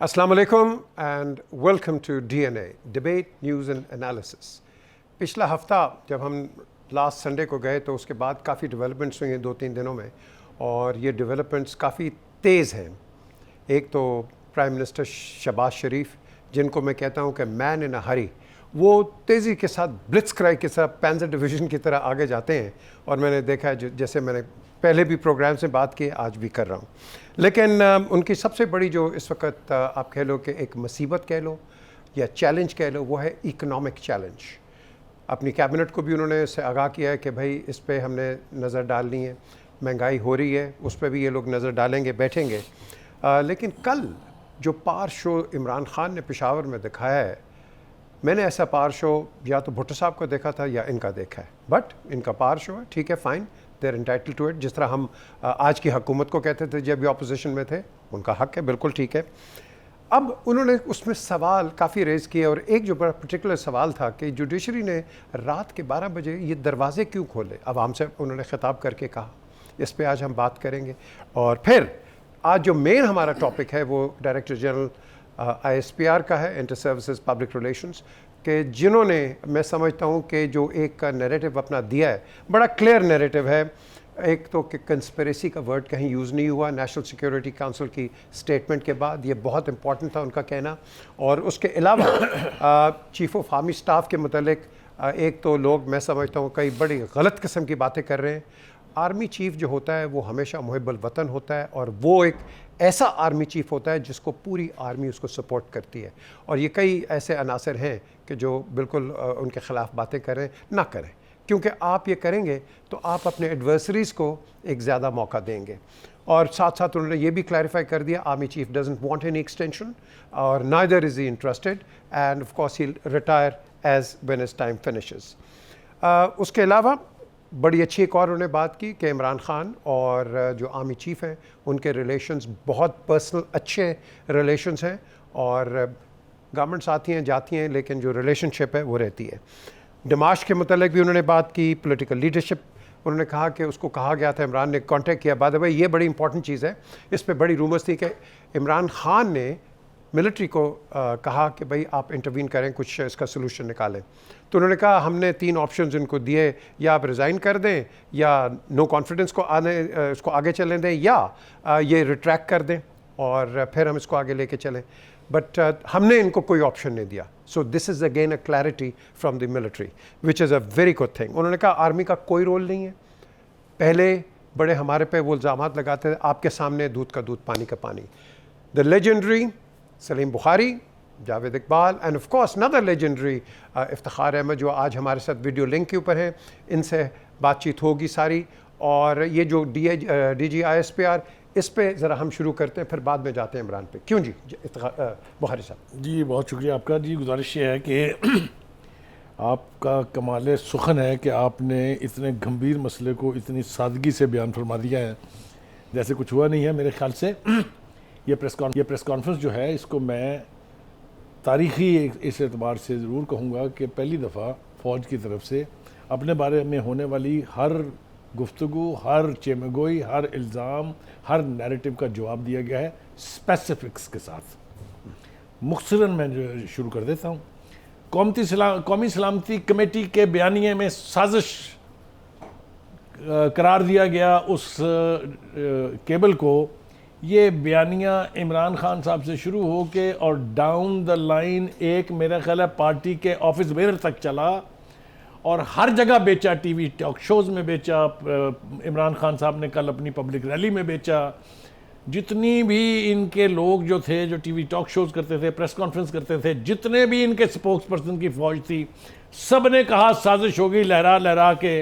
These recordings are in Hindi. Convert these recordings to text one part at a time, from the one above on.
अस्सलाम वालेकुम and welcome to DNA debate news and analysis. पिछला हफ्ता जब हम लास्ट संडे को गए तो उसके बाद काफ़ी डेवलपमेंट्स हुई हैं 2-3 दिनों में, और ये डेवलपमेंट्स काफ़ी तेज़ हैं। एक तो प्राइम मिनिस्टर शहबाज शरीफ, जिनको मैं कहता हूँ कि मैन इन अ हरी, वो तेज़ी के साथ ब्लिट्जक्राई की तरह, पैंजर डिवीज़न की तरह आगे जाते हैं। और मैंने देखा है, जैसे मैंने पहले भी प्रोग्राम से बात की, आज भी कर रहा हूँ। लेकिन उनकी सबसे बड़ी जो इस वक्त आप कह लो कि एक मुसीबत कह लो या चैलेंज कह लो, वो है इकोनॉमिक चैलेंज। अपनी कैबिनेट को भी उन्होंने इससे आगाह किया है कि भाई इस पे हमने नज़र डालनी है, महंगाई हो रही है, उस पर भी ये लोग नज़र डालेंगे, बैठेंगे। लेकिन कल जो पार शो इमरान खान ने पेशावर में दिखाया है, मैंने ऐसा पार शो या तो भुट्टो साहब को देखा था या इनका देखा है, बट इनका पार शो है, ठीक है, fine, they're entitled to it. जिस तरह हम आज की हुकूमत को कहते थे जब भी अपोजिशन में थे, उनका हक है, बिल्कुल ठीक है। अब उन्होंने उसमें सवाल काफ़ी रेज़ किए, और एक जो बड़ा पर्टिकुलर सवाल था कि जुडिशरी ने रात के 12 बजे ये दरवाजे क्यों खोले, आवाम से उन्होंने ख़िताब करके कहा। इस पर आज हम बात करेंगे। और फिर आज जो मेन हमारा टॉपिक है वो डायरेक्टर जनरल ISPR का है, इंटर सर्विसेज पब्लिक रिलेशंस, कि जिन्होंने, मैं समझता हूँ कि जो एक नैरेटिव अपना दिया है, बड़ा क्लियर नैरेटिव है। एक तो कि कंस्पिरेसी का वर्ड कहीं यूज़ नहीं हुआ नेशनल सिक्योरिटी काउंसिल की स्टेटमेंट के बाद, ये बहुत इंपॉर्टेंट था उनका कहना। और उसके अलावा चीफ ऑफ आर्मी स्टाफ के मतलब एक तो लोग, मैं समझता हूँ, कई बड़ी गलत किस्म की बातें कर रहे हैं। आर्मी चीफ जो होता है वो हमेशा मुहिब्बुल वतन होता है, और वो एक ऐसा आर्मी चीफ होता है जिसको पूरी आर्मी उसको सपोर्ट करती है। और ये कई ऐसे अनासर हैं कि जो बिल्कुल उनके ख़िलाफ़ बातें करें, ना करें, क्योंकि आप ये करेंगे तो आप अपने एडवर्सरीज़ को एक ज़्यादा मौका देंगे। और साथ साथ उन्होंने ये भी क्लैरिफाई कर दिया, army chief doesn't want any extension और neither is he interested, and of course he retire as when his time finishes. उसके अलावा बड़ी अच्छी एक और उन्होंने बात की कि इमरान खान और जो आर्मी चीफ़ हैं उनके रिलेशंस बहुत पर्सनल अच्छे रिलेशंस हैं, और गवर्नमेंट्स आती हैं जाती हैं, लेकिन जो रिलेशनशिप है वो रहती है। दमाश्क के मतलब भी उन्होंने बात की, पॉलिटिकल लीडरशिप उन्होंने कहा कि उसको कहा गया था, इमरान ने कांटेक्ट किया। बाद भाई ये बड़ी इंपॉर्टेंट चीज़ है, इस पर बड़ी रूमर्स थी कि इमरान खान ने मिलिट्री को कहा कि भाई आप इंटरवीन करें, कुछ इसका सोल्यूशन निकालें। तो उन्होंने कहा हमने 3 ऑप्शंस इनको दिए, या आप रिज़ाइन कर दें, या नो कॉन्फिडेंस को इसको आगे चलें दें, या ये रिट्रैक्ट कर दें और फिर हम इसको आगे लेके चलें। बट हमने इनको कोई ऑप्शन नहीं दिया। So this is again a clarity from the military, which is a very good thing. उन्होंने कहा आर्मी का कोई रोल नहीं है। पहले बड़े हमारे पे वो इल्ज़ामात लगाते थे, आपके सामने दूध का दूध पानी का पानी। The legendary Saleem Bukhari, Javed Iqbal, and of course another legendary Iftikhar Ahmed, जो आज हमारे साथ वीडियो लिंक के ऊपर हैं, इनसे बातचीत होगी सारी। और ये जो DG ISPR, इस पे ज़रा हम शुरू करते हैं, फिर बाद में जाते हैं इमरान पे। क्यों जी बुखारी साहब? जी बहुत शुक्रिया आपका। जी गुजारिश ये है कि आपका कमाल सुखन है कि आपने इतने गंभीर मसले को इतनी सादगी से बयान फरमा दिया है, जैसे कुछ हुआ नहीं है मेरे ख्याल से। ये प्रेस कॉन्फ्रेंस जो है, इसको मैं तारीख़ी इस एतबार से ज़रूर कहूँगा कि पहली दफ़ा फ़ौज की तरफ से अपने बारे में होने वाली हर गुफ्तगू, हर चेमगोई, हर इल्ज़ाम, हर नैरेटिव का जवाब दिया गया है स्पेसिफिक्स के साथ। मुख्तसरन मैं जो शुरू कर देता हूँ। कौमी सलामती कमेटी के बयानिए में साजिश करार दिया गया उस केबल को। ये बयानिया इमरान खान साहब से शुरू हो के और डाउन द लाइन एक मेरा ख्याल है पार्टी के ऑफिस बेयर तक चला, और हर जगह बेचा, टीवी टॉक शोज़ में बेचा, इमरान खान साहब ने कल अपनी पब्लिक रैली में बेचा। जितनी भी इनके लोग जो थे, जो टीवी टॉक शोज़ करते थे, प्रेस कॉन्फ्रेंस करते थे, जितने भी इनके स्पोक्स पर्सन की फ़ौज थी, सब ने कहा साजिश होगी, लहरा लहरा के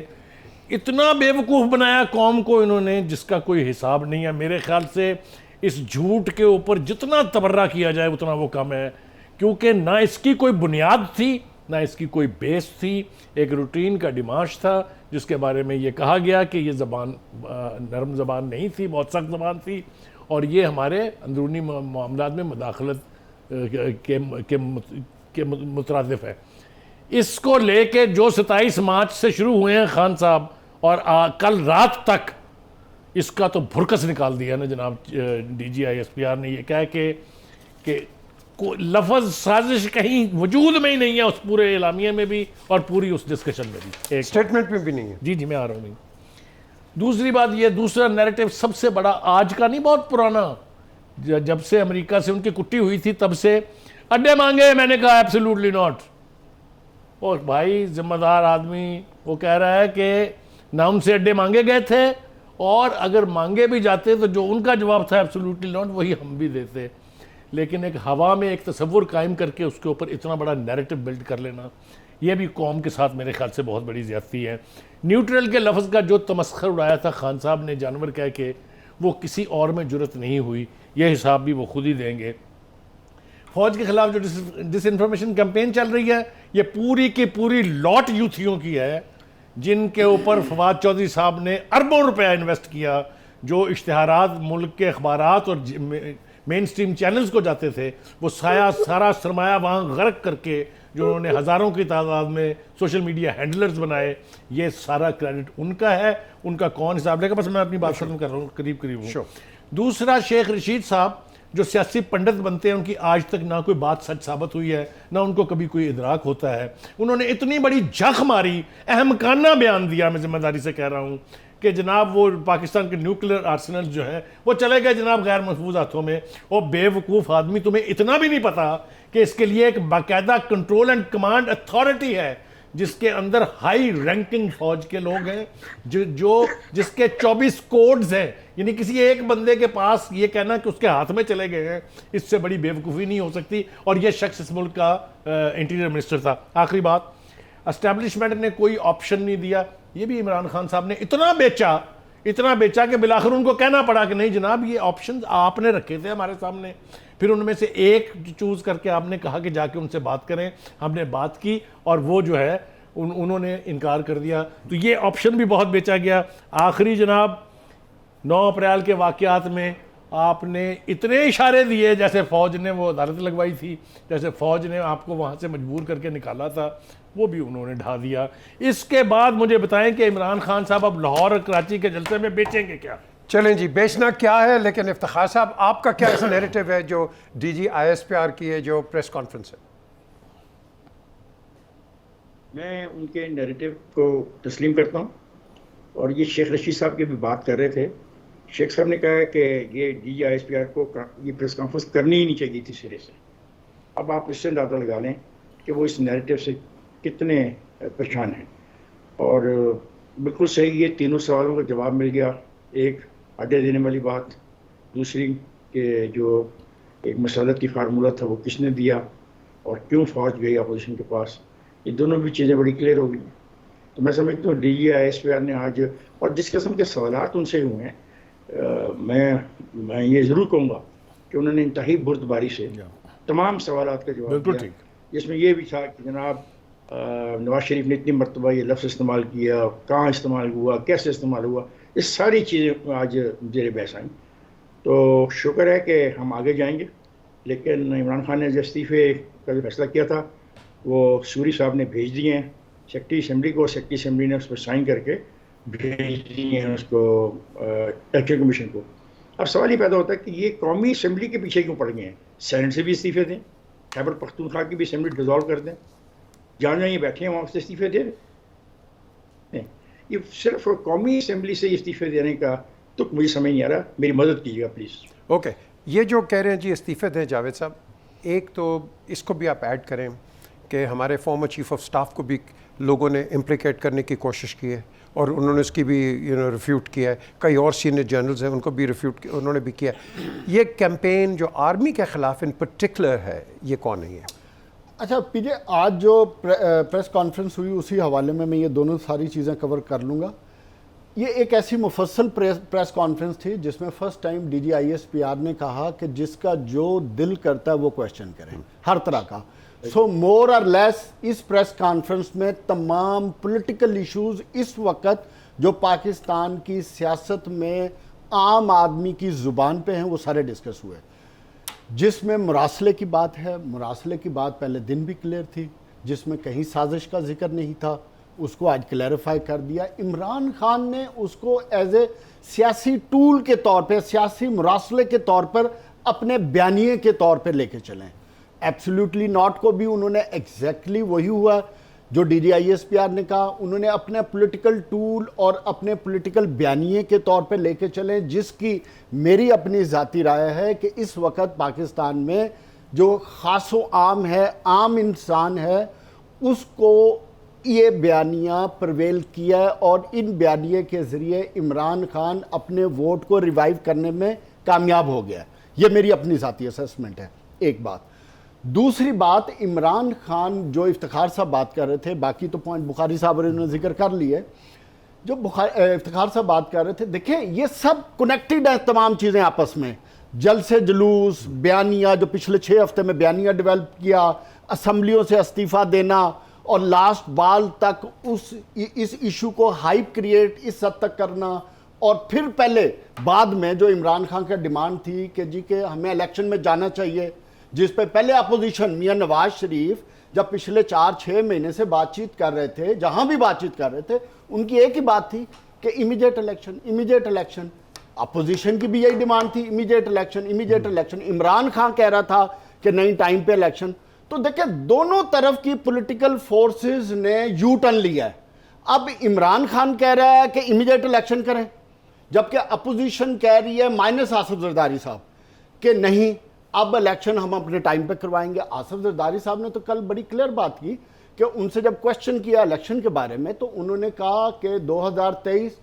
इतना बेवकूफ़ बनाया कौम को इन्होंने जिसका कोई हिसाब नहीं है। मेरे ख्याल से इस झूठ के ऊपर जितना तबर्रा किया जाए उतना वो कम है, क्योंकि ना इसकी कोई बुनियाद थी, ना इसकी कोई बेस थी। एक रूटीन का डिमांड था जिसके बारे में ये कहा गया कि ये ज़बान नरम ज़बान नहीं थी, बहुत सख्त ज़बान थी, और ये हमारे अंदरूनी मामलात में मुदाखलत के मुतरादिफ है। इसको लेके जो 27 मार्च से शुरू हुए हैं खान साहब, और कल रात तक इसका तो भुरकस निकाल दिया ना जनाब DG ISPR ने। ये कहा कि लफ्ज़ साजिश कहीं वजूद में ही नहीं है उस पूरे एलामिया में भी और पूरी उस डिस्कशन में भी, एक स्टेटमेंट में भी नहीं है। जी मैं आ रहा हूँ। दूसरी बात ये, दूसरा नैरेटिव सबसे बड़ा आज का नहीं, बहुत पुराना, जब से अमेरिका से उनकी कुट्टी हुई थी तब से, अड्डे मांगे, मैंने कहा एब्सोल्युटली नॉट। और भाई जिम्मेदार आदमी वो कह रहा है कि ना उनसे अड्डे मांगे गए थे, और अगर मांगे भी जाते तो जो उनका जवाब था एब्सोल्युटली नॉट, वही हम भी देते। लेकिन एक हवा में एक तसव्वुर कायम करके उसके ऊपर इतना बड़ा नैरेटिव बिल्ड कर लेना, यह भी कौम के साथ मेरे ख्याल से बहुत बड़ी ज़्यादती है। न्यूट्रल के लफ्ज़ का जो तमस्खर उड़ाया था खान साहब ने जानवर कह के, वो किसी और में जुर्रत नहीं हुई, यह हिसाब भी वो खुद ही देंगे। फौज के खिलाफ जो डिसइंफॉर्मेशन कैंपेन चल रही है, ये पूरी की पूरी लॉट यूथियों की है, जिनके ऊपर फवाद चौधरी साहब ने अरबों रुपया इन्वेस्ट किया। जो इश्तिहारात मुल्क के अखबारात और मेन स्ट्रीम चैनल्स को जाते थे, वो सारा सरमाया वहाँ गर्क करके, जो उन्होंने हज़ारों की तादाद में सोशल मीडिया हैंडलर्स बनाए, ये सारा क्रेडिट उनका है। उनका कौन हिसाब लेगा, बस मैं अपनी बात खत्म कर रहा हूँ, करीब करीब हूँ। दूसरा, शेख रशीद साहब जो सियासी पंडित बनते हैं, उनकी आज तक ना कोई बात सच साबित हुई है, ना उनको कभी कोई इदराक होता है। उन्होंने इतनी बड़ी झक मारी, अहमकाना बयान दिया, मैं जिम्मेदारी से कह रहा हूँ, कि जनाब वो पाकिस्तान के न्यूक्लियर आर्सेनल जो है वो चले गए जनाब गैर महफूज हाथों में। और बेवकूफ़ आदमी, तुम्हें इतना भी नहीं पता कि इसके लिए एक बाकायदा कंट्रोल एंड कमांड अथॉरिटी है, जिसके अंदर हाई रैंकिंग फौज के लोग हैं, जिसके 24 कोड्स हैं। यानी किसी एक बंदे के पास ये कहना कि उसके हाथ में चले गए हैं, इससे बड़ी बेवकूफ़ी नहीं हो सकती। और ये शख्स इस मुल्क का इंटीरियर मिनिस्टर था। आखिरी बात, एस्टैब्लिशमेंट ने कोई ऑप्शन नहीं दिया। ये भी इमरान खान साहब ने इतना बेचा कि बिलाखिर उनको कहना पड़ा कि नहीं जनाब, ये ऑप्शन आपने रखे थे हमारे सामने। फिर उनमें से एक चूज़ करके आपने कहा कि जाके उनसे बात करें। हमने बात की और वो जो है उन्होंने इनकार कर दिया। तो ये ऑप्शन भी बहुत बेचा गया। आखिरी जनाब, 9 अप्रैल के वाक़यात में आपने इतने इशारे दिए, जैसे फ़ौज ने वो अदालत लगवाई थी, जैसे फ़ौज ने आपको वहाँ से मजबूर करके निकाला था, वो भी उन्होंने ढा दिया। इसके बाद मुझे बताएं कि इमरान खान साहब अब लाहौर और कराची के जलसे में बेचेंगे क्या? चलें जी, बेचना क्या है, लेकिन इफ्तिखार साहब आपका क्या ऐसा नैरेटिव है जो डीजी ISPR की है जो प्रेस कॉन्फ्रेंस है? मैं उनके नैरेटिव को तस्लीम करता हूँ। और ये शेख रशीद साहब की भी बात कर रहे थे। शेख साहब ने कहा कि ये डीजी ISPR को ये प्रेस कॉन्फ्रेंस करनी ही नहीं चाहिए थी सिरे से। अब आप इससे अंदाज़ा लगा लें कि वो इस नैरेटिव से कितने परेशान हैं। और बिल्कुल सही, ये तीनों सवालों का जवाब मिल गया। एक, अड्डे देने वाली बात। दूसरी, कि जो एक मसलत की फार्मूला था वो किसने दिया और क्यों फौज गई अपोजिशन के पास। ये दोनों भी चीज़ें बड़ी क्लियर हो गई। तो मैं समझता हूँ डीजी ISPR ने आज, और जिस किस्म के सवालात उनसे हुए हैं, मैं ये ज़रूर कहूँगा कि उन्होंने इंतहाई बुर्दबारी से तमाम सवालात का जवाब दिया। जिसमें यह भी था कि जनाब नवाज शरीफ ने इतनी मरतबा ये लफ्ज़ इस्तेमाल किया, कहाँ इस्तेमाल हुआ, कैसे इस्तेमाल हुआ, ये सारी चीज़ें आज ज़ेर बहस आई। तो शुक्र है कि हम आगे जाएंगे। लेकिन इमरान खान ने जो इस्तीफ़े का जो फैसला किया था वो सूरी साहब ने भेज दिए हैं सेक्रेटरी असम्बली को। सेक्रेटरी असम्बली ने उस पर साइन करके भेज दिए हैं उसको इलेक्शन कमीशन को। अब सवाल ये पैदा होता है कि ये कौमी असम्बली के पीछे क्यों पड़ गए हैं? सेनेट से भी इस्तीफ़े दें, खैबर पख्तूनख्वा की भी असम्बली डिज़ोल्व कर दें, जहाँ जहाँ ये बैठे हैं वहाँ से इस्तीफ़े दे दें। ये सिर्फ कौमी असम्बली से इस्तीफ़े देने का तो मुझे समझ नहीं आ रहा। मेरी मदद कीजिएगा प्लीज़। ओके, ये जो कह रहे हैं जी इस्तीफ़े दें जावेद साहब, एक तो इसको भी आप ऐड करें कि हमारे फॉर्मर चीफ ऑफ स्टाफ को भी लोगों ने इम्प्लिकेट करने की कोशिश की है और उन्होंने उसकी भी रिफ्यूट किया है। कई और सीनियर जनरल्स हैं, उनको भी रिफ्यूट उन्होंने भी किया। ये कैंपेन जो आर्मी के ख़िलाफ़ इन पर्टिकुलर है, ये कौन नहीं है? अच्छा पीजे, आज जो प्रेस कॉन्फ्रेंस हुई उसी हवाले में मैं ये दोनों सारी चीज़ें कवर कर लूँगा। ये एक ऐसी मुफस्सल प्रेस कॉन्फ्रेंस थी जिसमें फ़र्स्ट टाइम डीजी ISPR ने कहा कि जिसका जो दिल करता है वो क्वेश्चन करें, हर तरह का। सो मोर और लेस इस प्रेस कॉन्फ्रेंस में तमाम पॉलिटिकल इश्यूज इस वक्त जो पाकिस्तान की सियासत में आम आदमी की ज़ुबान पे हैं वो सारे डिस्कस हुए। जिसमें मुरासले की बात है, मुरासले की बात पहले दिन भी क्लियर थी, जिसमें कहीं साजिश का जिक्र नहीं था, उसको आज क्लैरिफाई कर दिया। इमरान खान ने उसको एज ए सियासी टूल के तौर पे, सियासी मुरासले के तौर पर अपने बयानिए के तौर पे लेके चलें। एब्सोल्युटली नॉट को भी उन्होंने एग्जैक्टली वही हुआ जो DGISPR ने कहा, उन्होंने अपने पॉलिटिकल टूल और अपने पॉलिटिकल बयानिए के तौर पे लेके चलें, जिसकी मेरी अपनी ज़ाती राय है कि इस वक्त पाकिस्तान में जो ख़ासो आम है, आम इंसान है, उसको ये बयानिया प्रवेल किया है और इन बयानिए के ज़रिए इमरान खान अपने वोट को रिवाइव करने में कामयाब हो गया। ये मेरी अपनी ज़ाती असेसमेंट है, एक बात। दूसरी बात, इमरान खान जो इफ्तिखार साहब बात कर रहे थे, बाकी तो पॉइंट बुखारी साहब ने जिक्र कर लिए, जो इफ्तिखार साहब बात कर रहे थे, देखें ये सब कनेक्टेड है तमाम चीज़ें आपस में। जलसे जुलूस, बयानिया जो पिछले 6 हफ्ते में बयानिया डेवलप किया, असम्बलियों से इस्तीफ़ा देना और लास्ट बाल तक इस इशू को हाइप क्रिएट इस हद तक करना, और फिर पहले बाद में जो इमरान खान का डिमांड थी कि जी के हमें इलेक्शन में जाना चाहिए, जिस पे पहले अपोजिशन मियां नवाज शरीफ जब पिछले 4-6 महीने से बातचीत कर रहे थे, जहां भी बातचीत कर रहे थे, उनकी एक ही बात थी कि immediate election, immediate election. Opposition की भी यही डिमांड थी, immediate election, immediate election. Imran Khan कह रहा था कि नहीं, टाइम पे इलेक्शन। तो देखिए दोनों तरफ की पॉलिटिकल फोर्सेस ने यू टर्न लिया है। अब इमरान खान कह रहा है कि इमीडिएट इलेक्शन करें, जबकि अपोजिशन कह रही है माइनस आसिफ जरदारी साहब कि नहीं, अब इलेक्शन हम अपने टाइम पे करवाएंगे। आसिफ जरदारी साहब ने तो कल बड़ी क्लियर बात की कि उनसे जब क्वेश्चन किया इलेक्शन के बारे में, तो उन्होंने कहा कि 2023,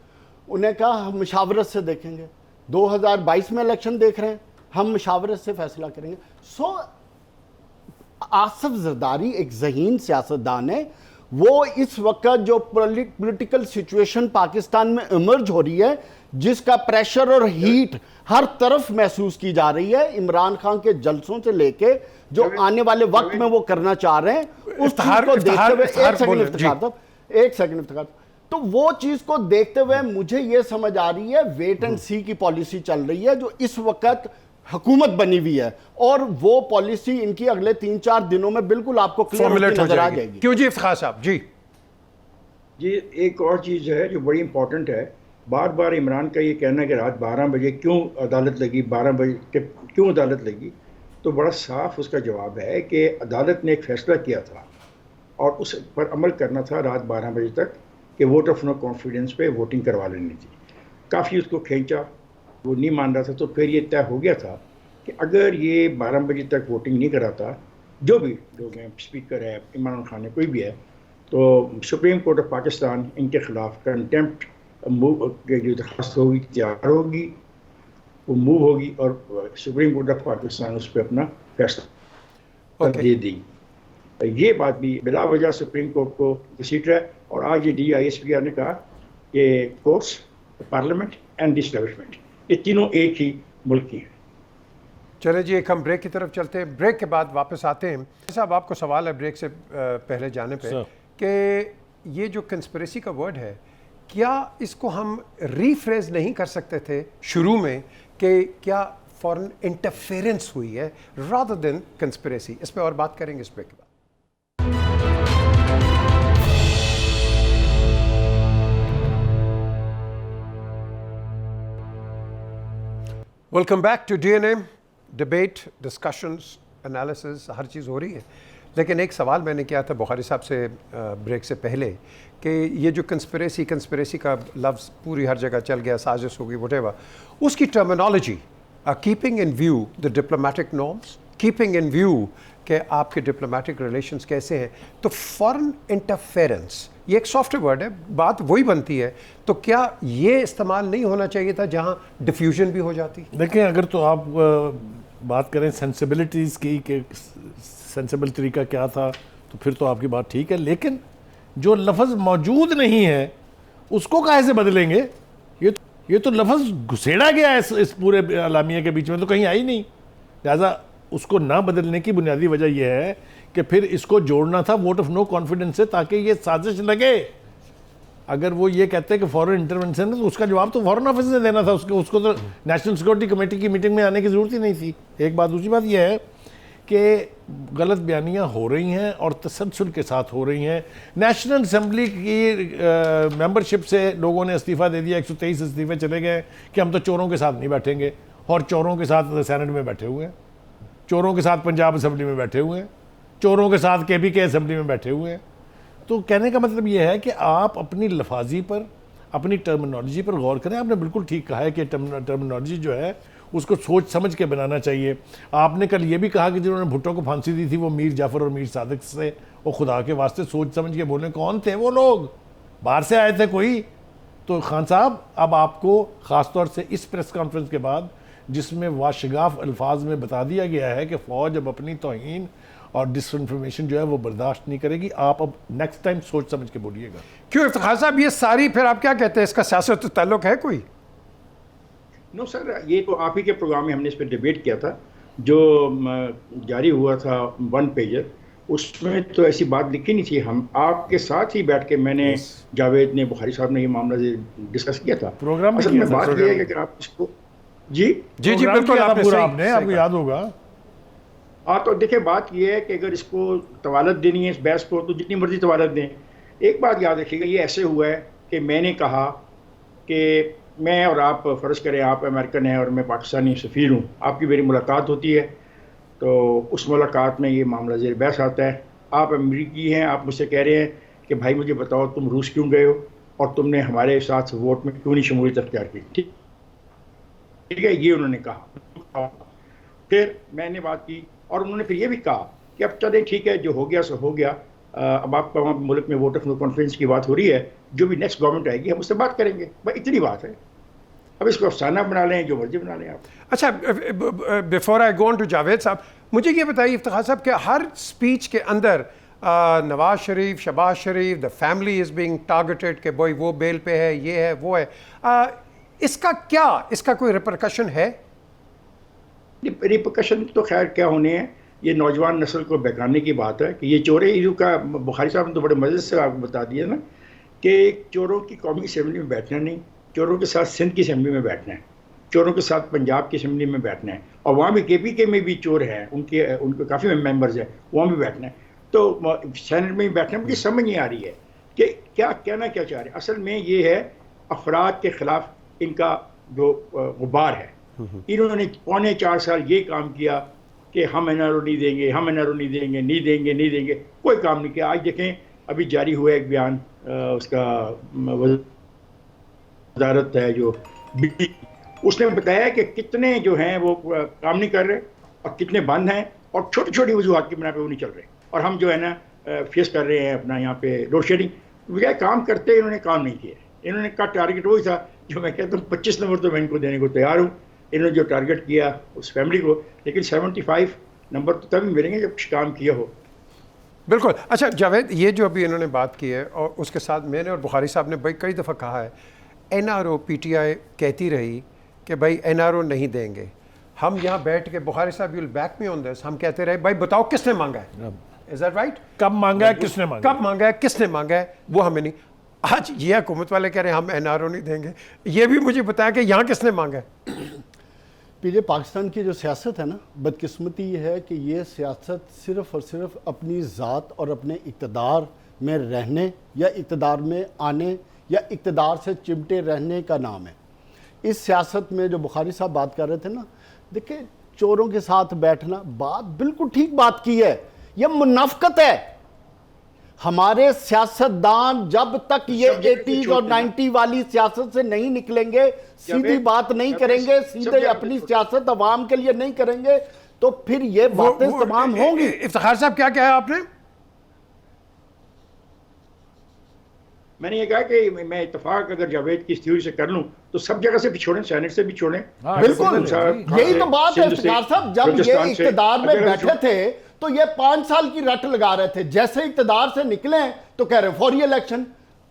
उन्हें कहा हम मुशावरत से देखेंगे, 2022 में इलेक्शन देख रहे हैं, हम मुशावरत से फैसला करेंगे। सो आसिफ जरदारी एक ज़हीन सियासतदान है। वो इस वक्त जो पॉलिटिकल सिचुएशन पाकिस्तान में इमर्ज हो रही है, जिसका प्रेशर और हीट हर तरफ महसूस की जा रही है, इमरान खान के जलसों से लेके जो आने वाले वक्त में वो करना चाह रहे हैं, उस चीज को देखते हुए एक सेकंड इफ्तिखार, तो वो चीज को देखते हुए मुझे ये समझ आ रही है वेट एंड सी की पॉलिसी चल रही है जो इस वक्त हुकूमत बनी हुई है, और वो पॉलिसी इनकी अगले 3-4 दिनों में बिल्कुल आपको क्लियर नजर आ जाएगी। क्यों जी इफ्तिखार साहब? जी एक और चीज़ है जो बड़ी इंपॉर्टेंट है। बार बार इमरान का ये कहना है कि रात 12 बजे क्यों अदालत लगी, 12 बजे क्यों अदालत लगी, तो बड़ा साफ उसका जवाब है कि अदालत ने एक फैसला किया था और उस पर अमल करना था रात 12 बजे तक कि वोट ऑफ नो कॉन्फिडेंस पे वोटिंग करवा लेनी थी। काफ़ी उसको खींचा, वो नहीं मान रहा था, तो फिर ये तय हो गया था कि अगर ये 12 बजे तक वोटिंग नहीं कराता, जो भी लोग हैं, स्पीकर है, इमरान खान है, कोई भी है, तो सुप्रीम कोर्ट ऑफ पाकिस्तान इनके खिलाफ कंटेम्प्ट मूव की जो दरख्वास्त होगी तैयार होगी, वो मूव होगी और सुप्रीम कोर्ट ऑफ पाकिस्तान उस पर अपना फैसला दे देगी। ये बात भी बिला वजह सुप्रीम कोर्ट को घसीट रहा है। और आज ये DGISPR ने कहा कि कोर्ट्स, पार्लियामेंट एंड एस्टैब्लिशमेंट, ये तीनों एक ही मुल्क की हैं। चले जी, एक हम ब्रेक की तरफ चलते हैं, ब्रेक के बाद वापस आते हैं। साहब आपको सवाल है ब्रेक से पहले जाने पे कि ये जो कंस्पिरेसी का वर्ड है, क्या इसको हम रीफ्रेज नहीं कर सकते थे शुरू में कि क्या फॉरेन इंटरफेरेंस हुई है रादर देन कंस्पिरेसी? इस पे और बात करेंगे इस ब्रेक के बाद। Welcome back to DNA। Debate, discussions, analysis, हर चीज़ हो रही है, लेकिन एक सवाल मैंने किया था बुखारी साहब से ब्रेक से पहले कि ये जो कंस्पिरेसी का लफ्ज़ पूरी हर जगह चल गया, साजिश होगी, व्हाटएवर, उसकी terminology keeping in view the diplomatic norms, keeping in view कि आपके डिप्लोमेटिक रिलेशंस कैसे हैं, तो फॉरेन इंटरफेरेंस ये एक सॉफ्टवेयर वर्ड है, बात वही बनती है, तो क्या ये इस्तेमाल नहीं होना चाहिए था जहां डिफ्यूजन भी हो जाती? देखिए, अगर तो आप बात करें सेंसिबिलिटीज़ की कि सेंसिबल तरीका क्या था, तो फिर तो आपकी बात ठीक है, लेकिन जो लफ्ज़ मौजूद नहीं है उसको काहे से बदलेंगे? ये तो लफ्ज़ घुसेड़ा गया है इस पूरे अलामिया के बीच में, तो कहीं आई नहीं। लिहाजा उसको ना बदलने की बुनियादी वजह यह है कि फिर इसको जोड़ना था वोट ऑफ नो कॉन्फिडेंस से, ताकि ये साजिश लगे। अगर वो ये कहते हैं कि फॉरेन इंटरवेंशन है, तो उसका जवाब तो फॉरेन ऑफिस ने देना था, उसको तो नेशनल सिक्योरिटी कमेटी की मीटिंग में आने की ज़रूरत ही नहीं थी। एक बात। दूसरी बात यह है कि गलत बयानियाँ हो रही हैं और तसलसल के साथ हो रही हैं। नेशनल असम्बली की मेंबरशिप से लोगों ने इस्तीफ़ा दे दिया, 123 इस्तीफ़े चले गए कि हम तो चोरों के साथ नहीं बैठेंगे, और चोरों के साथ सेनेट में बैठे हुए हैं, चोरों के साथ पंजाब असेंबली में बैठे हुए हैं, चोरों के साथ केपीके असेंबली में बैठे हुए हैं। तो कहने का मतलब ये है कि आप अपनी लफाजी पर, अपनी टर्मिनोलॉजी पर गौर करें। आपने बिल्कुल ठीक कहा है कि टर्मिनोलॉजी जो है उसको सोच समझ के बनाना चाहिए। आपने कल ये भी कहा कि जिन्होंने भुट्टो को फांसी दी थी वो मीर जाफ़र और मीर सादिक से, वो खुदा के वास्ते सोच समझ के बोलें। कौन थे वो लोग? बाहर से आए थे कोई? तो खान साहब, अब आपको ख़ासतौर से इस प्रेस कॉन्फ्रेंस के बाद, जिसमें वाशगाफ अल्फाज में बता दिया गया है कि फ़ौज अब अपनी तौहीन और डिसइंफॉर्मेशन जो है वो बर्दाश्त नहीं करेगी, आप अब नेक्स्ट टाइम सोच समझ के बोलिएगा। क्यों इफ्तिखार साहब, ये सारी फिर आप क्या कहते हैं, इसका सियासत से ताल्लुक है कोई? नो सर, ये तो आप ही के प्रोग्राम में हमने इस पर डिबेट किया था, जो जारी हुआ था 1 पेजर, उसमें तो ऐसी बात लिखी नहीं थी। हम आपके साथ ही बैठ के मैंने जावेद ने, बुखारी साहब ने ये मामला डिस्कस किया था प्रोग्राम असल में। बात ये है कि आप इसको जी जी जी बिल्कुल आपने आपको याद होगा। हाँ, तो देखिए बात ये है कि अगर इसको तवालत देनी है इस बहस को, तो जितनी मर्जी तवालत दें। एक बात याद रखिएगा, ये ऐसे हुआ है कि मैंने कहा कि मैं और आप, फ़र्ज़ करें आप अमेरिकन हैं और मैं पाकिस्तानी सफ़ीर हूँ, आपकी मेरी मुलाकात होती है, तो उस मुलाकात में ये मामला ज़ेर बहस आता है। आप अमरीकी हैं, आप मुझसे कह रहे हैं कि भाई मुझे बताओ तुम रूस क्यों गए हो और तुमने हमारे साथ वोट में क्यों नहीं शमूलियत अख्तियार की। ठीक है, ये उन्होंने कहा। फिर मैंने बात की और उन्होंने फिर ये भी कहा कि अब चलें ठीक है, जो हो गया सो हो गया, अब आपका वहाँ मुल्क में वोटर कॉन्फ्रेंस की बात हो रही है, जो भी नेक्स्ट गवर्नमेंट आएगी हम उससे बात करेंगे। भाई इतनी बात है, अब इसको अफसाना बना लें, जो मर्जी बना लें आप। अच्छा, before I go on to Javed साहब, मुझे ये बताइए इफ्तिखार साहब, कि हर स्पीच के अंदर Nawaz Sharif, Shahbaz Sharif, the family is being targeted कि भाई वो बेल पे है, ये है, वो है, इसका कोई रिपरकशन है? रिपरकशन तो खैर क्या होने हैं, ये नौजवान नस्ल को बहकाने की बात है कि ये चोरे इशू का। बुखारी साहब ने तो बड़े मज़े से आपको बता दिया ना कि चोरों की कौमी असम्बली में बैठना नहीं, चोरों के साथ सिंध की असम्बली में बैठना है, चोरों के साथ पंजाब की असम्बली में बैठना है, और वहाँ भी केपीके में भी चोर हैं, उनके काफ़ी मेंबर्स हैं, वहाँ भी बैठना है। तो सेनेट में भी बैठना, मुझे समझ नहीं आ रही है कि क्या कहना क्या चाह रहे हैं। असल में ये है अफराद के ख़िलाफ़ इनका जो गुबार है। इन्होंने 4.25 साल ये काम किया कि हम एनआरओ नहीं देंगे, हम एनआरओ नहीं देंगे, नहीं देंगे, कोई काम नहीं किया। आज देखें अभी जारी हुआ एक बयान, उसका वजारत है जो, उसने बताया कि कितने जो हैं वो काम नहीं कर रहे और कितने बंद हैं, और छोटी छोटी वजूहत की बिना पे वो नहीं चल रहे, और हम जो है ना फेस कर रहे हैं अपना यहाँ पे लोड शेडिंग। बजाय काम करते इन्होंने काम नहीं किया। इन्होंने कहा टारगेट वही था जो मैं कहता हूँ 25 नंबर तो मैं इनको देने को तैयार हूँ। इन्होंने जो टारगेट किया उस फैमिली को, लेकिन 75 नंबर तो तभी मिलेंगे जब कुछ काम किया हो। बिल्कुल। अच्छा जावेद, ये जो अभी इन्होंने बात की है, और उसके साथ मैंने और बुखारी साहब ने भाई कई दफ़ा कहा है, एनआरओ पीटीआई कहती रही कि भाई एनआरओ नहीं देंगे। हम यहाँ बैठ के, बुखारी साहब will back me on this, हम कहते रहे भाई बताओ किसने मांगा है, इज दैट राइट? कब मांगा है, किसने मांगा, कब मांगा है, किसने मांगा है, वो हमें नहीं। आज ये हुकूमत वाले कह रहे हैं हम एनआरओ नहीं देंगे। ये भी मुझे बताया कि यहाँ किसने मांगा है। पीजे, पाकिस्तान की जो सियासत है ना, बदकिस्मती ये है कि ये सियासत सिर्फ़ और सिर्फ अपनी ज़ात और अपने इक़्तिदार में रहने या इक़्तिदार में आने या इक़्तिदार से चिमटे रहने का नाम है। इस सियासत में जो बुखारी साहब बात कर रहे थे ना, देखिए चोरों के साथ बैठना, बात बिल्कुल ठीक बात की है, यह मुनाफकत है। हमारे सियासतदान जब तक ये 80s और 90 वाली सियासत से नहीं निकलेंगे, सीधी बात नहीं करेंगे, सीधे अपनी सियासत अवाम के लिए नहीं करेंगे, तो फिर ये बातें तमाम होंगी। इफ्तिखार साहब क्या कहा आपने? मैंने ये कहा कि मैं इत्तेफाक अगर जावेद की थ्योरी से कर लूं तो सब जगह से भी छोड़ें, सेनेट से भी छोड़ें। बिल्कुल, यही तो बात है इफ्तिखार साहब। जब ये इक़्तिदार में बैठे थे तो ये 5 साल की रट लगा रहे थे, जैसे इक़्तिदार से निकले तो कह रहे फौरी इलेक्शन,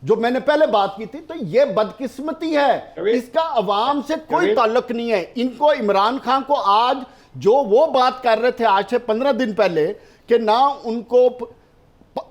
जो मैंने पहले बात की थी। तो ये बदकिस्मती है, इसका अवाम से कोई ताल्लुक नहीं है। इनको, इमरान खान को आज जो वो बात कर रहे थे आज से 15 दिन पहले कि ना उनको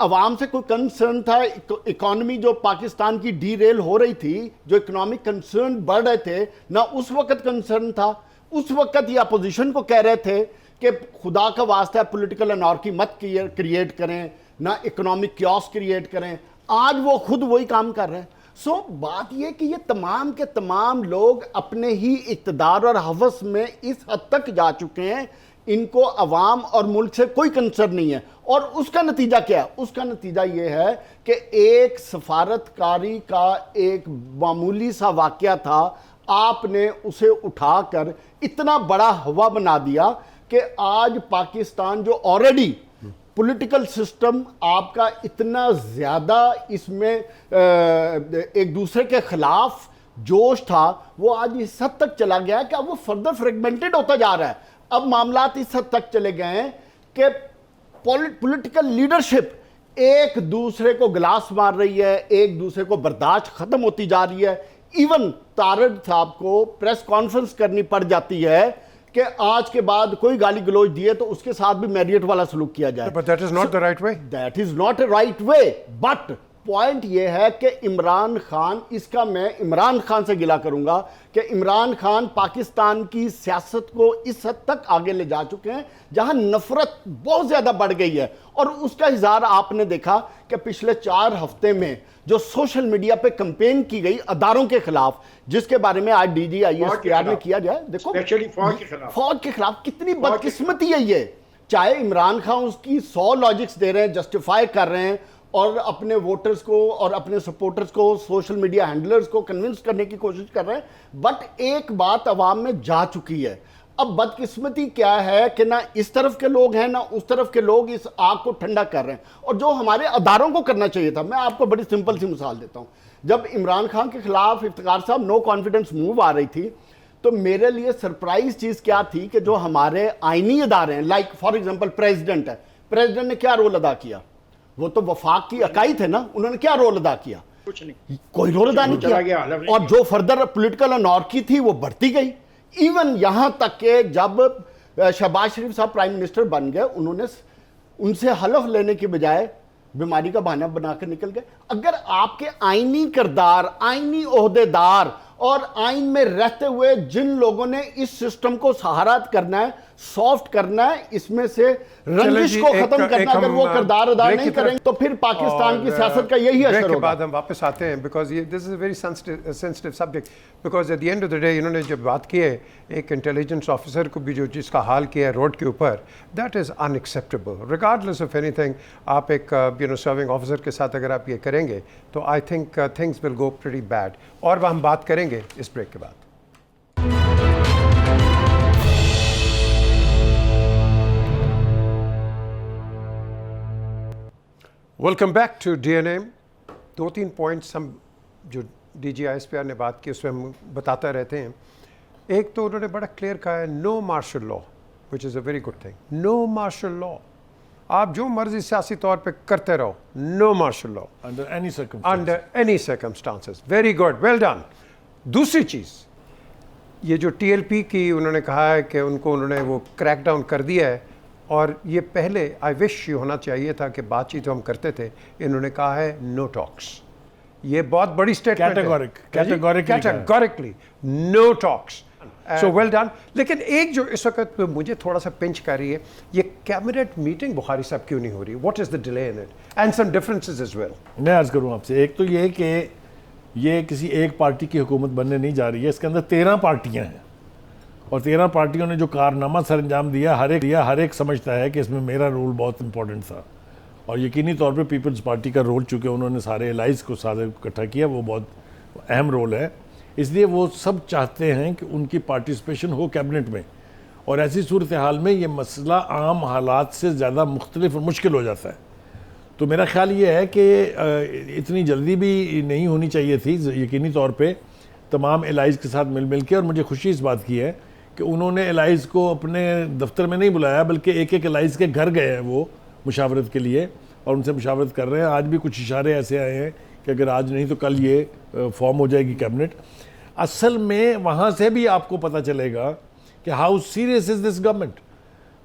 अवाम से कोई कंसर्न था, इकोनॉमी जो पाकिस्तान की डीरेल हो रही थी, जो इकोनॉमिक कंसर्न बढ़ रहे थे, ना उस वक्त कंसर्न था। उस वक्त ये अपोजिशन को कह रहे थे कि खुदा का वास्ता पॉलिटिकल अनॉर्की मत क्रिएट करें, ना इकोनॉमिक क्योस क्रिएट करें। आज वो खुद वही काम कर रहे हैं। सो बात ये कि ये तमाम के तमाम लोग अपने ही इक़्तिदार और हवस में इस हद तक जा चुके हैं, इनको अवाम और मुल्क से कोई कंसर्न नहीं है। और उसका नतीजा क्या है? उसका नतीजा ये है कि एक सफारतकारी का एक मामूली सा वाक़या था, आपने उसे उठाकर इतना बड़ा हवा बना दिया कि आज पाकिस्तान जो ऑलरेडी पॉलिटिकल सिस्टम आपका इतना ज़्यादा इसमें एक दूसरे के खिलाफ जोश था, वो आज इस हद तक चला गया है कि अब वो फर्दर फ्रेगमेंटेड होता जा रहा है। अब मामलात इस हद तक चले गए हैं कि पॉलिटिकल लीडरशिप एक दूसरे को गिलास मार रही है, एक दूसरे को बर्दाश्त खत्म होती जा रही है। इवन तारड़ साहब को प्रेस कॉन्फ्रेंस करनी पड़ जाती है कि आज के बाद कोई गाली गलौज दिए तो उसके साथ भी मैरियट वाला सलूक किया जाए। But that is not the right way. That is not a right way. But point ये है कि इमरान खान, इसका मैं इमरान खान से गिला करूंगा कि इमरान खान पाकिस्तान की सियासत को इस हद तक आगे ले जा चुके हैं जहां नफरत बहुत ज्यादा बढ़ गई है। और उसका इज़हार आपने देखा कि पिछले 4 हफ्ते में जो सोशल मीडिया पे कैंपेन की गई अदारों के खिलाफ, जिसके बारे में आज DGISPR ने किया जाए, देखो फौज के खिलाफ कितनी बदकिस्मती है ये। चाहे इमरान खान उसकी 100 लॉजिक्स दे रहे हैं, जस्टिफाई कर रहे हैं और अपने वोटर्स को और अपने सपोर्टर्स को, सोशल मीडिया हैंडलर्स को कन्विंस करने की कोशिश कर रहे हैं, बट एक बात अवाम में जा चुकी है। अब बदकिस्मती क्या है कि ना इस तरफ के लोग हैं ना उस तरफ के लोग इस आग को ठंडा कर रहे हैं। और जो हमारे अदारों को करना चाहिए था, मैं आपको बड़ी सिंपल सी मिसाल देता हूं। जब इमरान खान के खिलाफ इफ्तिकार साहब नो कॉन्फिडेंस मूव आ रही थी, तो मेरे लिए सरप्राइज चीज क्या थी कि जो हमारे आईनी अदारे हैं, लाइक फॉर एग्जांपल प्रेसिडेंट है, प्रेसिडेंट ने क्या रोल अदा किया? वो तो वफाक की अकाई थे ना, उन्होंने क्या रोल अदा किया? कुछ नहीं, कोई रोल अदा नहीं किया। और जो फर्दर पॉलिटिकल अनॉर्की थी वो बढ़ती गई। इवन यहां तक कि जब शहबाज शरीफ साहब प्राइम मिनिस्टर बन गए, उन्होंने उनसे हलफ लेने के बजाय बीमारी का बहाना बनाकर निकल गए। अगर आपके आईनी किरदार, आईनी ओहदेदार और आइन में रहते हुए जिन लोगों ने इस सिस्टम को सहारा करना है, सॉफ्ट करना है, इसमें से रंजिश को खत्म करना, अगर वो किरदार अदा नहीं करेंगे तो फिर पाकिस्तान की सियासत का यही असर होगा। बाद हम वापस आते हैं, बिकॉज ये this is a very sensitive subject, because at the end of the day इन्होंने जब बात की है एक इंटेलिजेंस ऑफिसर को भी जो जिसका हाल किया है रोड के ऊपर, that is unacceptable regardless of anything. आप एक सर्विंग ऑफिसर के साथ अगर आप ये करेंगे तो I think things will go pretty bad. और वह हम बात करेंगे इस ब्रेक के बाद। Welcome back to DNA। 2-3 points हम जो DGISPR ने बात की उसमें हम बताते रहते हैं। एक तो उन्होंने बड़ा क्लियर कहा है no martial law, which is a very good thing. No martial law, आप जो मर्जी सियासी तौर पे करते रहो, no martial law under any circumstances. Very good, well done. दूसरी चीज़, ये जो TLP की उन्होंने कहा है कि उन्होंने वो क्रैक डाउन कर दिया है, और ये पहले आई विश ये होना चाहिए था कि बातचीत हम करते थे। इन्होंने कहा है नो टॉक्स। ये बहुत बड़ी स्टेटमेंट है, categorically no talks. So well done. लेकिन एक जो इस वक्त मुझे थोड़ा सा पिंच कर रही है, ये कैबिनेट मीटिंग बुखारी साहब क्यों नहीं हो रही? What is the delay in it and some differences as well? मैं अर्ज करूँ आपसे, एक तो ये कि ये किसी एक पार्टी की हुकूमत बनने नहीं जा रही है, इसके अंदर 13 पार्टियां हैं और 13 पार्टियों ने जो कारनामा सर अंजाम दिया, हर एक समझता है कि इसमें मेरा रोल बहुत इंपॉर्टेंट था। और यकीनी तौर पे पीपल्स पार्टी का रोल, चूँकि उन्होंने सारे एलाइज को साथ इकट्ठा किया, वो बहुत अहम रोल है। इसलिए वो सब चाहते हैं कि उनकी पार्टिसिपेशन हो कैबिनेट में, और ऐसी सूरत हाल में ये मसला आम हालात से ज़्यादा मुख्तलिफ और मुश्किल हो जाता है। तो मेरा ख्याल ये है कि इतनी जल्दी भी नहीं होनी चाहिए थी यकीनी तौर पे तमाम एलाइज के साथ मिल के। और मुझे खुशी इस बात की है कि उन्होंने एलाइज को अपने दफ्तर में नहीं बुलाया, बल्कि एक एलाइज के घर गए हैं वो मुशावरत के लिए, और उनसे मुशावरत कर रहे हैं। आज भी कुछ इशारे ऐसे आए हैं कि अगर आज नहीं तो कल ये फॉर्म हो जाएगी कैबिनेट। असल में वहाँ से भी आपको पता चलेगा कि how serious is this government,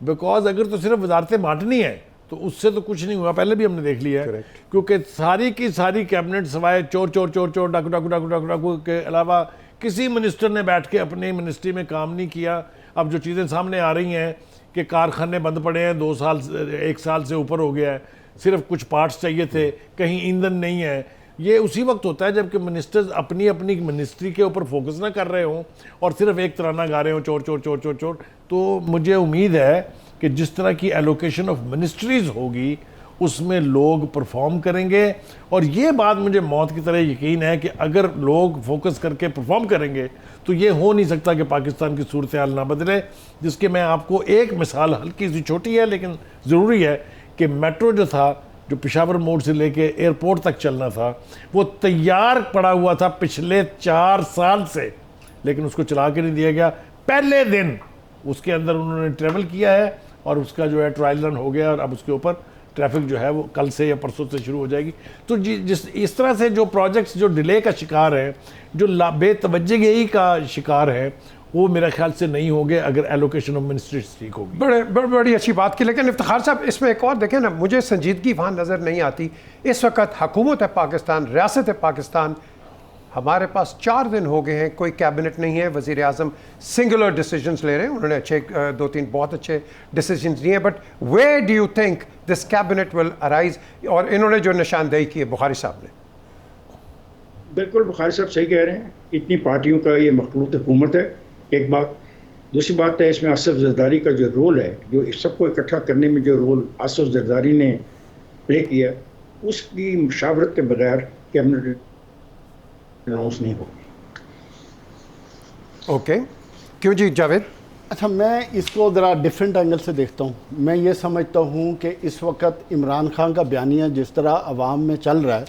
because अगर तो सिर्फ वजारतें बांटनी है तो उससे तो कुछ नहीं हुआ, पहले भी हमने देख लिया है। क्योंकि सारी की सारी कैबिनेट सवाए चोर चोर चोर चोर डाकू डाकू डाकू डाकू डाकू के अलावा किसी मिनिस्टर ने बैठ के अपने मिनिस्ट्री में काम नहीं किया। अब जो चीज़ें सामने आ रही हैं कि कारखाने बंद पड़े हैं, 1 साल से ऊपर हो गया है, सिर्फ कुछ पार्ट्स चाहिए थे, कहीं ईंधन नहीं है, ये उसी वक्त होता है जबकि मिनिस्टर्स अपनी अपनी मिनिस्ट्री के ऊपर फोकस ना कर रहे हों और सिर्फ एक तराना गा रहे हों, चोर चोर चोर चोर चोर। तो मुझे उम्मीद है कि जिस तरह की एलोकेशन ऑफ मिनिस्ट्रीज होगी उसमें लोग परफॉर्म करेंगे। और ये बात मुझे मौत की तरह यकीन है कि अगर लोग फोकस करके परफॉर्म करेंगे तो ये हो नहीं सकता कि पाकिस्तान की सूरत हाल ना बदले। जिसके मैं आपको एक मिसाल, हल्की सी छोटी है लेकिन ज़रूरी है, कि मेट्रो जो था, जो पेशावर मोड़ से लेके एयरपोर्ट तक चलना था, वो तैयार पड़ा हुआ था पिछले 4 साल से, लेकिन उसको चला के नहीं दिया गया। पहले दिन उसके अंदर उन्होंने ट्रेवल किया है और उसका जो है ट्रायल रन हो गया और अब उसके ऊपर ट्रैफिक जो है वो कल से या परसों से शुरू हो जाएगी। तो जिस इस तरह से जो प्रोजेक्ट्स जो डिले का शिकार हैं, जो बेतवज्जगी का शिकार है, वो मेरे ख्याल से नहीं होंगे अगर एलोकेशन ऑफ मिनिस्ट्रीज ठीक होगी। बड़ी अच्छी बात की। लेकिन इफ्तिखार साहब, इसमें एक और देखें ना, मुझे संजीदगी वहाँ नज़र नहीं आती। इस वक्त हुकूमत है पाकिस्तान, रियासत है पाकिस्तान, हमारे पास 4 दिन हो गए हैं, कोई कैबिनेट नहीं है, वज़ीर आज़म सिंगुलर डिसीजंस ले रहे हैं। उन्होंने अच्छे 2-3 बहुत अच्छे डिसीजंस लिए हैं, but where do you think this cabinet will arise? और इन्होंने जो निशानदेही की है बुखारी साहब ने, बिल्कुल बुखारी साहब सही कह रहे हैं। इतनी पार्टियों का ये मखलूत हुकूमत है, एक बात। दूसरी बात है, इसमें आसिफ जरदारी का जो रोल है, जो इस सबको इकट्ठा करने में जो रोल आसिफ जरदारी ने प्ले किया, उसकी मुशावरत के बगैर कैबिनेट अनाउंस नहीं होगी। ओके, क्यों जी जावेद? अच्छा, मैं इसको ज़रा डिफरेंट एंगल से देखता हूँ। मैं ये समझता हूँ कि इस वक्त इमरान खान का बयानिया जिस तरह अवाम में चल रहा है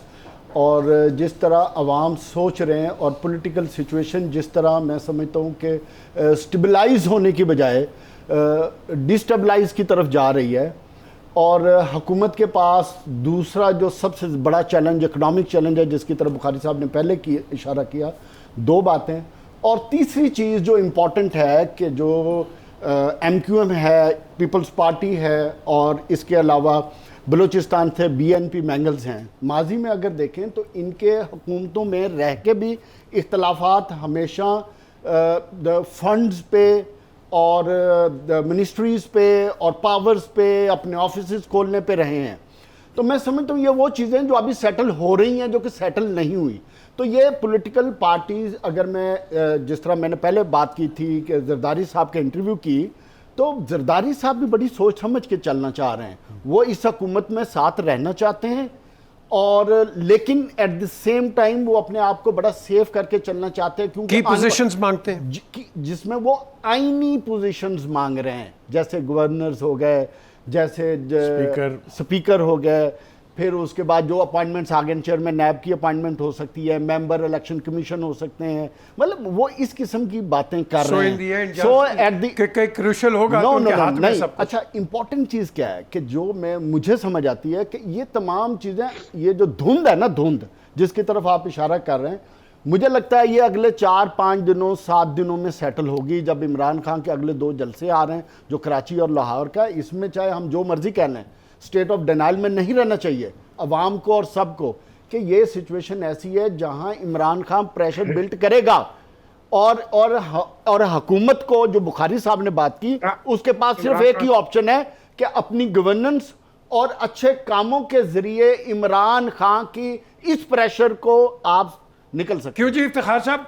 और जिस तरह अवाम सोच रहे हैं और पॉलिटिकल सिचुएशन जिस तरह मैं समझता हूँ कि स्टेबलाइज होने की बजाय डिस्टेबलाइज की तरफ जा रही है, और हुकूमत के पास दूसरा जो सबसे बड़ा चैलेंज इकनॉमिक चैलेंज है, जिसकी तरफ बुखारी साहब ने पहले इशारा किया, 2 बातें। और तीसरी चीज़ जो इम्पॉर्टेंट है कि जो MQM है, पीपल्स पार्टी है, और इसके अलावा बलूचिस्तान से BNP मैंगल्स हैं। माजी में अगर देखें तो इनके हुकूमतों में रह के भी इख्तलाफात हमेशा फंड्स पे और मिनिस्ट्रीज़ पे और पावर्स पे, अपने ऑफिस खोलने पे रहे हैं। तो मैं समझता हूँ ये वो चीज़ें जो अभी सेटल हो रही हैं, जो कि सेटल नहीं हुई। तो ये पॉलिटिकल पार्टीज़, अगर मैं जिस तरह मैंने पहले बात की थी कि जरदारी साहब के इंटरव्यू की, तो जरदारी साहब भी बड़ी सोच समझ के चलना चाह रहे हैं। वो इस हुकूमत में साथ रहना चाहते हैं, और लेकिन एट द सेम टाइम वो अपने आप को बड़ा सेफ करके चलना चाहते हैं, क्योंकि पोजीशंस मांगते हैं जिसमें वो आईनी पोजीशंस मांग रहे हैं, जैसे गवर्नर्स हो गए, जैसे स्पीकर हो गए, फिर उसके बाद जो अपॉइंटमेंट्स आ गए, चेयरमैन नैब की अपॉइंटमेंट हो सकती है, मेंबर इलेक्शन कमीशन हो सकते हैं, मतलब वो इस किस्म की बातें कर रहे हैं। सो एट द क्रूशियल होगा तो उनके हाथ में सब कुछ। अच्छा, इंपॉर्टेंट चीज़ क्या है कि जो मुझे समझ आती है कि ये तमाम चीज़ें, ये जो धुंध है ना, धुंध जिसकी तरफ आप इशारा कर रहे हैं, मुझे लगता है ये अगले 4-5 दिनों 7 दिनों में सेटल होगी। जब इमरान खान के अगले 2 जलसे आ रहे हैं, जो कराची और लाहौर का, इसमें चाहे हम जो मर्जी कह लें, स्टेट ऑफ डिनाइल में नहीं रहना चाहिए अवाम को और सबको, कि ये सिचुएशन ऐसी है जहां इमरान खान प्रेशर बिल्ट करेगा, और हुकूमत को, जो बुखारी साहब ने बात की, उसके पास सिर्फ एक ही ऑप्शन है कि अपनी गवर्नेंस और अच्छे कामों के जरिए इमरान खान की इस प्रेशर को आप निकल सकते। क्यों जी इफ्तिखार साहब?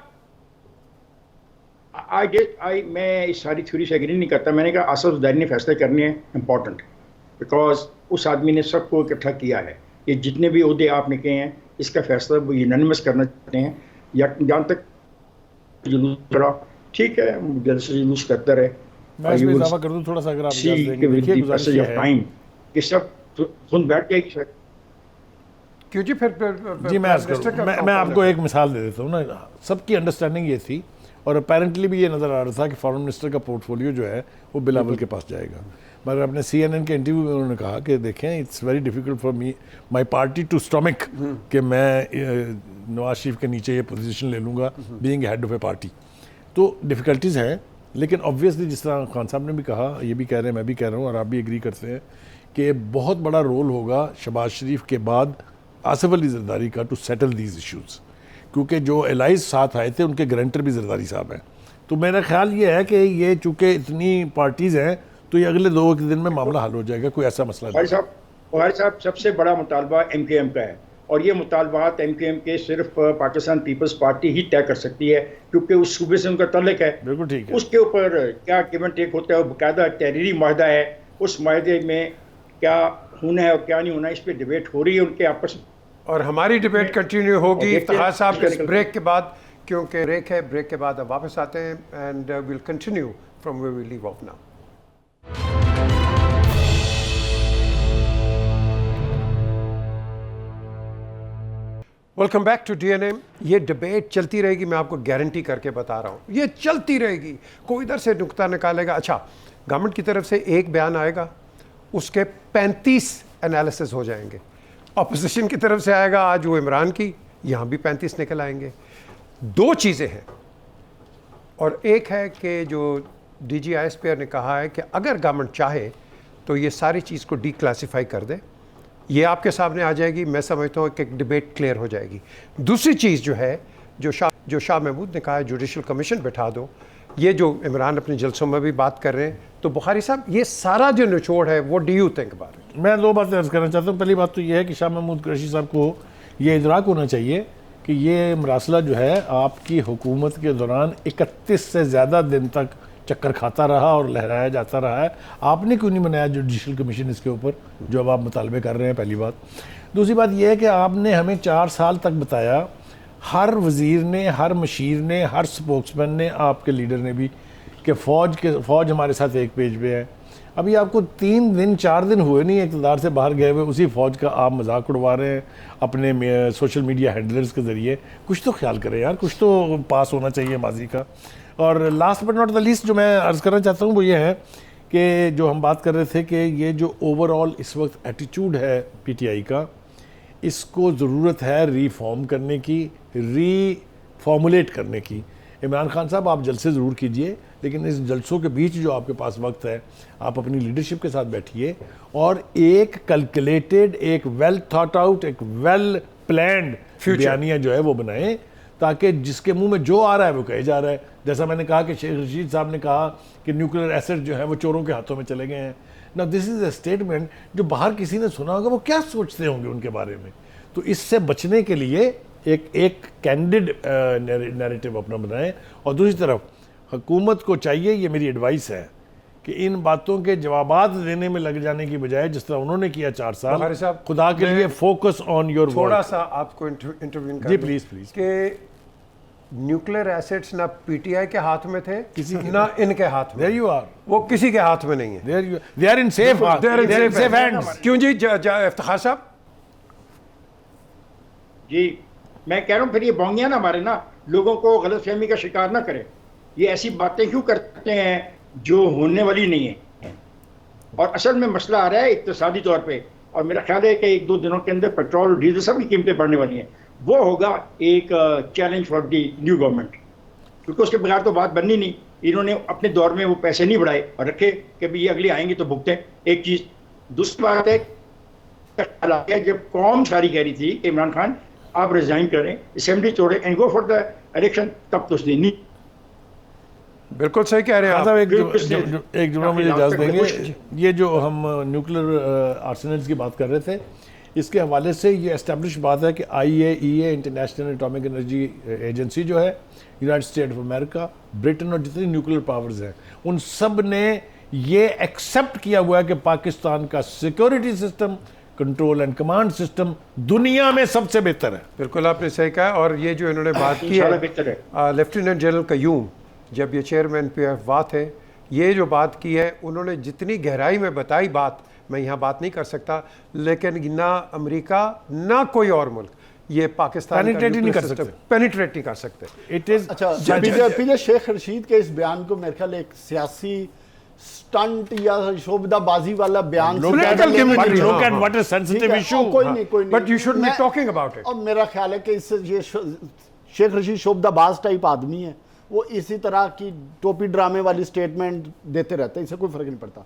मैं इस सारी थ्योरी से एग्री नहीं करता। मैंने कहा आसिफ जरदारी ने फैसले करने हैं इंपॉर्टेंट, बिकॉज उस आदमी ने सबको इकट्ठा किया है। ये जितने भी ओहदे आपने कहे हैं, इसका फैसला वो यूनानिमस करना चाहते हैं। या जहाँ तक जुलूस करा, ठीक है, जल्द से जुलूस करता रहे। मैं इसमें इजाफा कर दूं थोड़ा सा, अगर आप इजाज़त देंगे। देखिए, गुज़ारिश है टाइम कि सब सुन बैठ जाएगी सर। क्यों जी? फिर जी मैं आपको एक मिसाल दे देता हूँ ना। सबकी अंडरस्टैंडिंग ये थी, और अपेरेंटली भी ये नज़र आ रहा था कि फॉरेन मिनिस्टर का पोर्टफोलियो जो है वो बिलावल के पास जाएगा। मगर अपने CNN के इंटरव्यू में उन्होंने कहा कि देखें, it's very difficult for me my party to stomach कि मैं नवाज शरीफ के नीचे ये पोजीशन ले लूँगा being head of A party. तो डिफ़िकल्टीज़ हैं, लेकिन ऑब्वियसली जिस तरह खान साहब ने भी कहा, ये भी कह रहे हैं, मैं भी कह रहा हूँ, और आप भी एग्री करते हैं कि बहुत बड़ा रोल होगा शहबाज शरीफ के बाद आसिफ अली जरदारी का टू सेटल दीज इश्यूज़, क्योंकि जो एलाइज साथ आए थे उनके गारंटर भी जरदारी साहब हैं। तो मेरा ख्याल ये है कि ये चूँकि इतनी पार्टीज़ हैं, तो ये अगले 2 दिन में मामला हल हो जाएगा, कोई ऐसा मसला नहीं। भाई साहब सबसे बड़ा मुतालबा MKM का है। और ये मुतालबात MQM के सिर्फ पाकिस्तान पीपल्स पार्टी ही तय कर सकती है, क्योंकि उस सूबे से उनका तल्लक है। बिल्कुल ठीक है। उसके ऊपर क्या गिव एंड टेक होता है, वो बाकायदा तहरीरी माहदा है, उस माहदे में क्या होना है और क्या नहीं होना है, इस पर डिबेट हो रही है उनके आपस में। और हमारी डिबेट कंटिन्यू होगी इफ्तिखार साहब इस निकल- ब्रेक के बाद, क्योंकि ब्रेक है, ब्रेक के बाद अब वापस आते हैं and will continue from where we leave off now. Welcome back to DNA। ये डिबेट चलती रहेगी, मैं आपको गारंटी करके बता रहा हूँ, ये चलती रहेगी। कोई इधर से नुक्ता निकालेगा, अच्छा गवर्नमेंट की तरफ से एक बयान आएगा, उसके 35 एनालिसिस हो जाएंगे। अपोजिशन की तरफ से आएगा, आज वो इमरान की, यहाँ भी 35 निकल आएंगे। दो चीज़ें हैं, और एक है कि जो DG ISPR ने कहा है कि अगर गवर्नमेंट चाहे तो ये सारी चीज़ को डीक्लासिफाई कर दे, ये आपके सामने आ जाएगी। मैं समझता हूँ कि एक डिबेट क्लियर हो जाएगी। दूसरी चीज़ जो है, जो शाह महमूद ने कहा है जुडिशल कमीशन बैठा दो, ये जो इमरान अपने जलसों में भी बात कर रहे हैं, तो बुखारी साहब ये सारा जो निचोड़ है, वो do you think about it? मैं दो बातें अर्ज करना चाहता हूँ। पहली बात तो ये है कि शाह महमूद कुरैशी साहब को ये इदराक होना चाहिए कि ये मरासला जो है आपकी हुकूमत के दौरान 31 से ज़्यादा दिन तक चक्कर खाता रहा और लहराया जाता रहा है। आपने क्यों नहीं बनाया जुडिशल कमीशन इसके ऊपर, जो अब आप मुतालबे कर रहे हैं? पहली बात। दूसरी बात यह है कि आपने हमें 4 साल तक बताया, हर वज़ीर ने, हर मशीर ने, हर स्पोक्समैन ने, आपके लीडर ने भी, कि फ़ौज हमारे साथ एक पेज पे है। अभी आपको 3 दिन 4 दिन हुए नहीं इक़्तिदार से बाहर गए हुए, उसी फ़ौज का आप मजाक उड़वा रहे हैं अपने सोशल मीडिया हैंडलर्स के ज़रिए। कुछ तो ख्याल करें यार, कुछ तो पास होना चाहिए माजी का। और last but not the least जो मैं अर्ज़ करना चाहता हूँ वो ये है कि जो हम बात कर रहे थे कि ये जो ओवरऑल इस वक्त एटीट्यूड है PTI का, इसको ज़रूरत है रीफॉर्म करने की, रीफॉर्मुलेट करने की। इमरान खान साहब, आप जलसे ज़रूर कीजिए, लेकिन इस जलसों के बीच जो आपके पास वक्त है, आप अपनी लीडरशिप के साथ बैठिए और एक कैलकुलेटेड, एक वेल थॉट आउट, एक वेल प्लान्ड बयानिया जो है वो बनाएं, ताकि जिसके मुंह में जो आ रहा है वो कहे जा रहा है। जैसा मैंने कहा कि शेख रशीद साहब ने कहा कि न्यूक्लियर एसेट जो है वो चोरों के हाथों में चले गए हैं। ना दिस इज़ अ स्टेटमेंट जो बाहर किसी ने सुना होगा, वो क्या सोचते होंगे उनके बारे में। तो इससे बचने के लिए एक कैंडिड नैरेटिव अपना बनाएं। और दूसरी तरफ हुकूमत को चाहिए, ये मेरी एडवाइस है, कि इन बातों के जवाबात देने में लग जाने की बजाय, जिस तरह उन्होंने किया 4 साल, खुदा के लिए फोकस ऑन योर वर्क। थोड़ा सा आपको इंटरव्यू जी प्लीज कि न्यूक्लियर एसेट्स ना PTI के हाथ में थे, किसी ना इनके हाथ में। There you are. वो किसी के हाथ में नहीं है। They are in safe hands. They are in safe hands. क्यों जी इफ्तिखार साहब? जी मैं कह रहा हूँ, फिर ये बोंगियां ना हमारे ना लोगों को गलतफहमी का शिकार ना करें। ये ऐसी बातें क्यों करते हैं जो होने वाली नहीं है। और असल में मसला आ रहा है इक्तिसादी तौर पे, और मेरा ख्याल है कि 1-2 दिनों के अंदर पेट्रोल और डीजल सब की कीमतें बढ़ने वाली हैं। वो होगा एक challenge for the new government, क्योंकि उसके बगैर तो बात बननी नहीं। इन्होंने अपने दौर में वो पैसे नहीं बढ़ाए और रखे कि भाई ये अगले आएंगे तो भुगतें। एक चीज़। दूसरी बात है, जब कौम सारी कह रही थी कि इमरान खान आप रिजाइन करें, असेंबली छोड़ें and go for the election, तब तो उसने नहीं। बिल्कुल सही कह रहे हैं आप। एक जुमला मुझे इजाज़त देंगे। ये जो हम न्यूक्लियर आर्सेनल्स की बात कर रहे थे, इसके हवाले से ये एस्टेब्लिश बात है कि IAEA, international atomic energy agency जो है, United state of America, Britain और जितनी न्यूक्लियर पावर्स हैं, उन सब ने ये एक्सेप्ट किया हुआ है कि पाकिस्तान का security system, control and command system दुनिया में सबसे बेहतर है। बिल्कुल आपने सही कहा। और ये जो इन्होंने बात की है, लेफ्टिनेंट जनरल कयूम, जब ये चेयरमैन PFWA थे, ये जो बात की है, उन्होंने जितनी गहराई में बताई बात, मैं यहाँ बात नहीं कर सकता, लेकिन ना अमेरिका ना कोई और मुल्क ये पाकिस्तान पेनिट्रेट नहीं कर सकते। इट इज अच्छा, पीजे शेख रशीद के इस बयान को मेरे ख्याल एक सियासी स्टंट या शोबदाबाजी वाला बयान, कोई नहीं, but you should be talking about it. और मेरा ख्याल है कि इससे ये शेख रशीद शोबदाबाज टाइप आदमी है, वो इसी तरह की टोपी ड्रामे वाली स्टेटमेंट देते रहते हैं, इससे कोई फर्क नहीं पड़ता।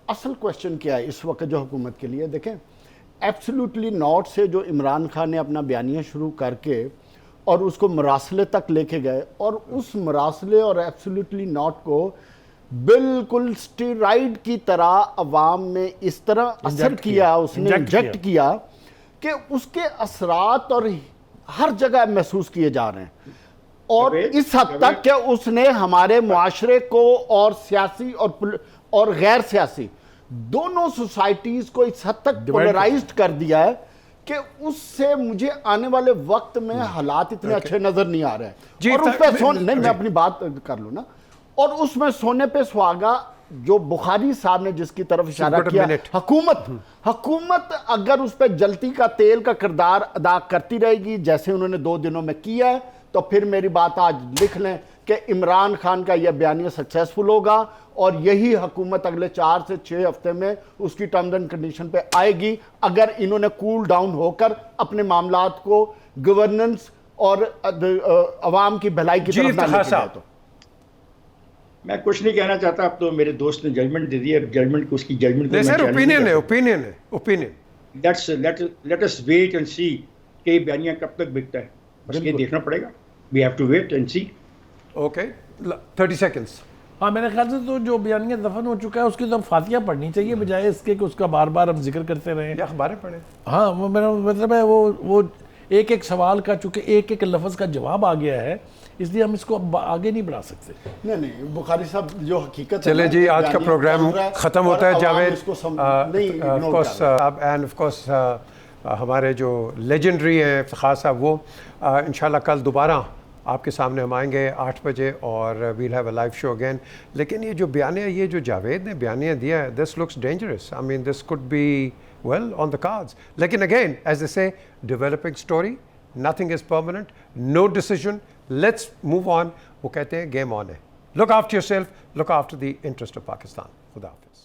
असल क्वेश्चन क्या है इस वक्त जो हुकूमत के लिए, देखें एब्सोल्युटली नॉट से जो इमरान खान ने अपना बयानिया शुरू करके और उसको मरासले तक लेके गए, और उस मरासले और एब्सोल्युटली नॉट को बिल्कुल स्टेरॉइड की तरह अवाम में इस तरह असर किया, उसने इंजेक्ट किया कि उसके असरात और हर जगह महसूस किए जा रहे हैं, और इस हद तक कि उसने हमारे मुआशरे को और सियासी और गैर सियासी दोनों सोसाइटीज को इस हद तक पोलराइज्ड कर दिया है कि उससे मुझे आने वाले वक्त में हालात इतने अच्छे नजर नहीं आ रहे हैं। और उसमें मैं अपनी बात कर लूं ना, और उसमें सोने पे सुहागा जो बुखारी साहब ने जिसकी तरफ इशारा किया, हुकूमत अगर उस पर जलती का तेल का किरदार अदा करती रहेगी जैसे उन्होंने 2 दिनों में किया है, तो फिर मेरी बात आज लिख लें कि इमरान खान का यह बयानिया सक्सेसफुल होगा और यही हुकूमत अगले 4 से 6 हफ्ते में उसकी टर्म्स एंड कंडीशन पे आएगी, अगर इन्होंने कूल डाउन होकर अपने मामलात को गवर्नेंस और अवाम की भलाई की तरफ ना लेके जाए। तो मैं कुछ नहीं कहना चाहता, अब तो मेरे दोस्त ने जजमेंट दे दी है, जजमेंट को उसकी जजमेंट को sir opinion let us wait and see कि बयानिया कब तक बिकता है, बस ये देखना पड़ेगा। We have to wait and see. Okay 30 seconds. हाँ, मेरे ख्याल से तो जो बयानिया दफन हो चुका है उसकी तो फातिया पढ़नी चाहिए, बजाय इसके कि उसका बार बार हम जिक्र करते रहे या अखबारें पढ़े। हाँ, वो मेरा मतलब है वो एक एक सवाल का चूंकि एक एक लफ्ज़ का जवाब आ गया है, इसलिए हम इसको आगे नहीं बढ़ा सकते। नहीं बुखारी साहब जो हकीकत चले जी, आज का प्रोग्राम ख़त्म होता है। जावेद एंड ऑफ कोर्स हमारे जो लेजेंडरी हैं इफ्तिखार साहब, वो इंशाल्लाह कल दोबारा आपके सामने हम आएंगे 8 बजे और we'll have a live show again. लेकिन ये जो बयानिया, ये जो जावेद ने बयानिया दिया है, this looks dangerous. I mean this could be well on the cards. लेकिन again, as they say, developing story, nothing is permanent, no decision, let's move on. वो कहते हैं game on है. Look after yourself, look after the interest of Pakistan. खुदा हाफिज़.